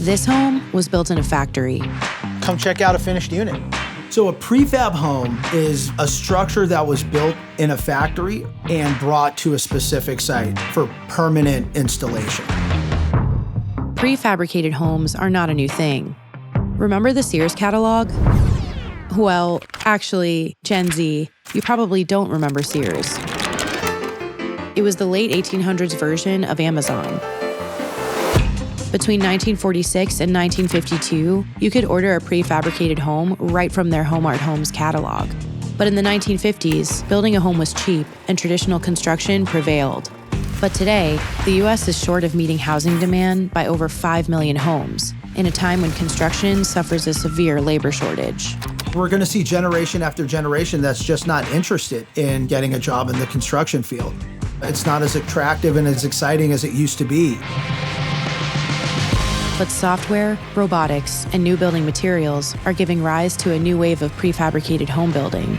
This home was built in a factory. Come check out a finished unit. So a prefab home is a structure that was built in a factory and brought to a specific site for permanent installation. Prefabricated homes are not a new thing. Remember the Sears catalog? Well, actually, Gen Z, you probably don't remember Sears. It was the late 1800s version of Amazon. Between 1946 and 1952, you could order a prefabricated home right from their Home Art Homes catalog. But in the 1950s, building a home was cheap and traditional construction prevailed. But today, the U.S. is short of meeting housing demand by over 5 million homes, in a time when construction suffers a severe labor shortage. We're going to see generation after generation that's just not interested in getting a job in the construction field. It's not as attractive and as exciting as it used to be. But software, robotics, and new building materials are giving rise to a new wave of prefabricated home building.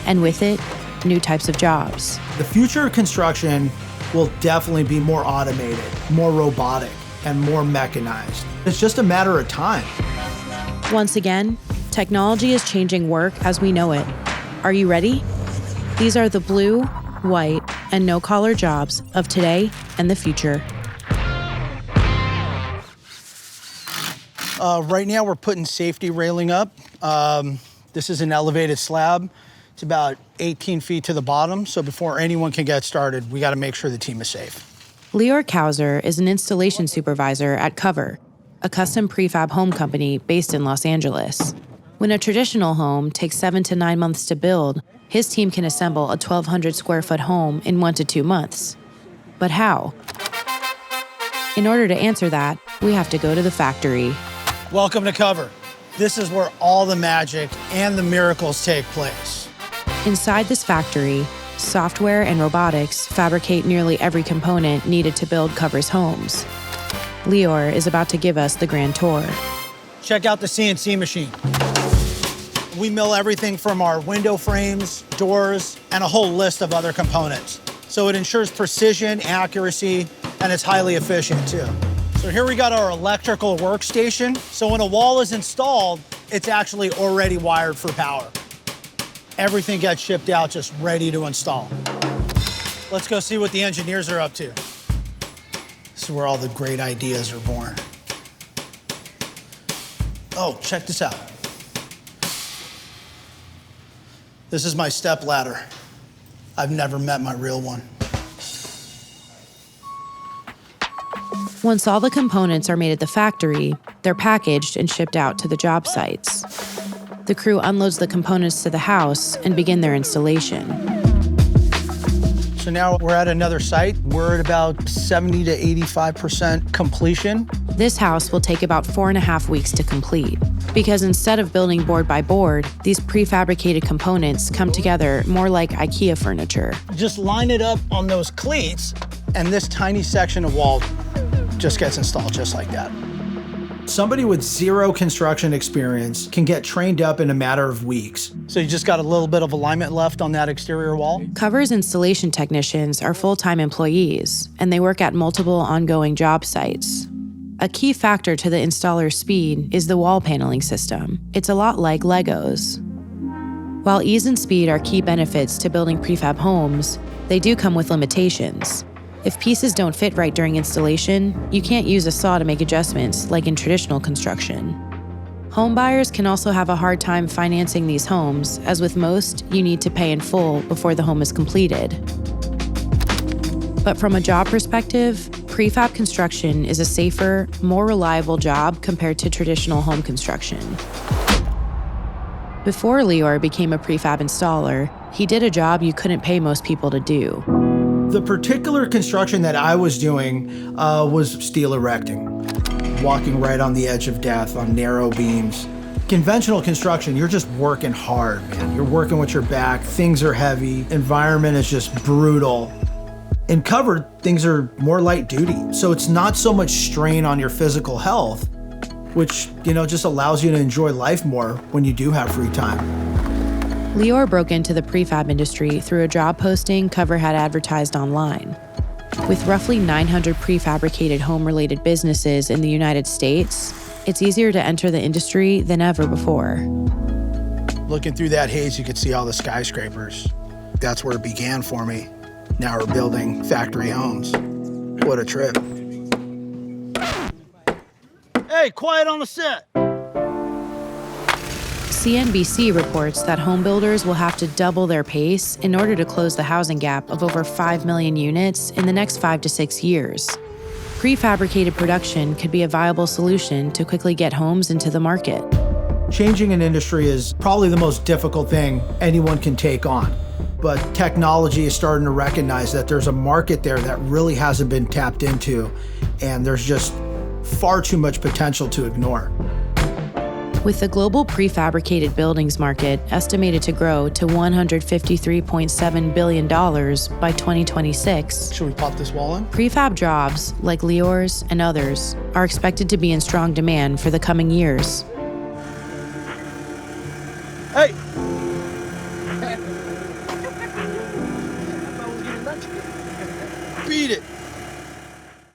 And with it, new types of jobs. The future of construction will definitely be more automated, more robotic, and more mechanized. It's just a matter of time. Once again, technology is changing work as we know it. Are you ready? These are the blue, white, and no-collar jobs of today and the future. Right now we're putting safety railing up. This is an elevated slab. It's about 18 feet to the bottom, so before anyone can get started, we gotta make sure the team is safe. Lior Kauser is an installation supervisor at Cover, a custom prefab home company based in Los Angeles. When a traditional home takes 7 to 9 months to build, his team can assemble a 1,200 square foot home in 1 to 2 months. But how? In order to answer that, we have to go to the factory. Welcome to Cover. This is where all the magic and the miracles take place. Inside this factory, software and robotics fabricate nearly every component needed to build Cover's homes. Lior is about to give us the grand tour. Check out the CNC machine. We mill everything from our window frames, doors, and a whole list of other components. So it ensures precision, accuracy, and it's highly efficient too. So here we got our electrical workstation. So when a wall is installed, it's actually already wired for power. Everything gets shipped out just ready to install. Let's go see what the engineers are up to. This is where all the great ideas are born. Oh, check this out. This is my step ladder. I've never met my real one. Once all the components are made at the factory, they're packaged and shipped out to the job sites. The crew unloads the components to the house and begin their installation. So now we're at another site. We're at about 70 to 85% completion. This house will take about 4.5 weeks to complete, because instead of building board by board, these prefabricated components come together more like IKEA furniture. Just line it up on those cleats, and this tiny section of wall just gets installed just like that. Somebody with zero construction experience can get trained up in a matter of weeks. So you just got a little bit of alignment left on that exterior wall? Cover's installation technicians are full-time employees, and they work at multiple ongoing job sites. A key factor to the installer's speed is the wall paneling system. It's a lot like Legos. While ease and speed are key benefits to building prefab homes, they do come with limitations. If pieces don't fit right during installation, you can't use a saw to make adjustments like in traditional construction. Home buyers can also have a hard time financing these homes, as with most, you need to pay in full before the home is completed. But from a job perspective, prefab construction is a safer, more reliable job compared to traditional home construction. Before Lior became a prefab installer, he did a job you couldn't pay most people to do. The particular construction that I was doing was steel erecting, walking right on the edge of death on narrow beams. Conventional construction, you're just working hard, man. You're working with your back, things are heavy, environment is just brutal. In Cover, things are more light duty, so it's not so much strain on your physical health, which, just allows you to enjoy life more when you do have free time. Lior broke into the prefab industry through a job posting Cover had advertised online. With roughly 900 prefabricated home-related businesses in the United States, it's easier to enter the industry than ever before. Looking through that haze, you could see all the skyscrapers. That's where it began for me. Now we're building factory homes. What a trip. Hey, quiet on the set. CNBC reports that home builders will have to double their pace in order to close the housing gap of over 5 million units in the next 5 to 6 years. Prefabricated production could be a viable solution to quickly get homes into the market. Changing an industry is probably the most difficult thing anyone can take on. But technology is starting to recognize that there's a market there that really hasn't been tapped into, and there's just far too much potential to ignore. With the global prefabricated buildings market estimated to grow to $153.7 billion by 2026, Should we pop this wall in? prefab jobs like Lior's and others are expected to be in strong demand for the coming years. Hey. Beat it.